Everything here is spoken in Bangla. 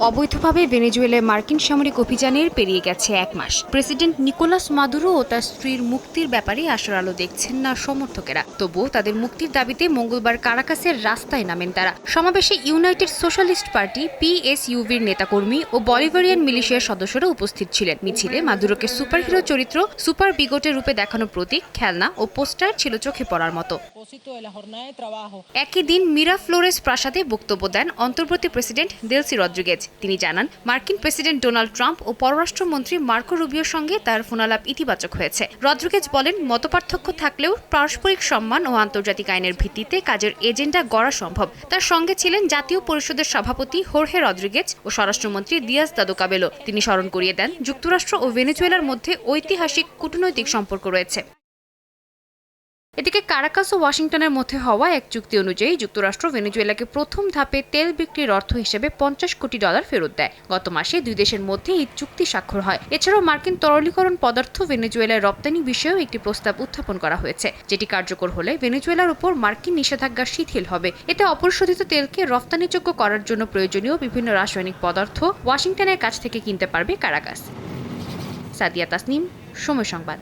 অবৈধভাবে ভেনেজুয়েলায় মার্কিন সামরিক অভিযানের পেরিয়ে গেছে 1 মাস। প্রেসিডেন্ট নিকোলাস মাদুরো ও তার স্ত্রীর মুক্তির ব্যাপারে আশার আলো দেখছেন না সমর্থকেরা। তবুও তাদের মুক্তির দাবিতে মঙ্গলবার কারাকাসের রাস্তায় নামেন তারা। সমাবেশে ইউনাইটেড সোশ্যালিস্ট পার্টি পিএসইউভির নেতাকর্মী ও বলিভারিয়ান মিলিশিয়ার সদস্যরা উপস্থিত ছিলেন। মিছিলে মাদুরোকে সুপারহিরো চরিত্র, সুপার বিগোটের রূপে দেখানো প্রতীক, খেলনা ও পোস্টার ছিল চোখে পড়ার মতো। একই দিন মিরাফ্লোরেস প্রাসাদে বক্তব্য দেন অন্তর্বর্তী প্রেসিডেন্ট দেলসি রদ্রিগেজ। তিনি জানান, মার্কিন প্রেসিডেন্ট ডোনাল্ড ট্রাম্প ও পররাষ্ট্রমন্ত্রী মার্কো রুবিওর সঙ্গে তার ফোনালাপ ইতিবাচক হয়েছে। রদ্রিগেজ বলেন, মতপার্থক্য থাকলেও পারস্পরিক সম্মান ও আন্তর্জাতিক আইনের ভিত্তিতে কাজের এজেন্ডা গড়া সম্ভব। তার সঙ্গে ছিলেন জাতীয় পরিষদের সভাপতি হোর্হে রদ্রিগেজ ও স্বরাষ্ট্রমন্ত্রী দিয়াজ দাদো কাবেলো। তিনি স্মরণ করিয়ে দেন, যুক্তরাষ্ট্র ও ভেনেজুয়েলার মধ্যে ঐতিহাসিক কূটনৈতিক সম্পর্ক রয়েছে। এদিকে কারাকাস ও ওয়াশিংটনের মধ্যে হওয়া এক চুক্তি অনুযায়ী যুক্তরাষ্ট্র ভেনেজুয়েলাকে প্রথম ধাপে তেল বিক্রির অর্থ হিসেবে $50 কোটি ফেরত দেয়। গত মাসে দুই দেশের মধ্যে এই চুক্তি স্বাক্ষর হয়। এছাড়াও মার্কিন তরলীকরণ পদার্থ ভেনেজুয়েলায় রপ্তানি বিষয়েও একটি প্রস্তাব উত্থাপন করা হয়েছে, যেটি কার্যকর হলে ভেনেজুয়েলার উপর মার্কিন নিষেধাজ্ঞা শিথিল হবে। এতে অপরিশোধিত তেলকে রপ্তানিযোগ্য করার জন্য প্রয়োজনীয় বিভিন্ন রাসায়নিক পদার্থ ওয়াশিংটনের কাছ থেকে কিনতে পারবে কারাকাস। সাদিয়া তাসনিম, সময় সংবাদ।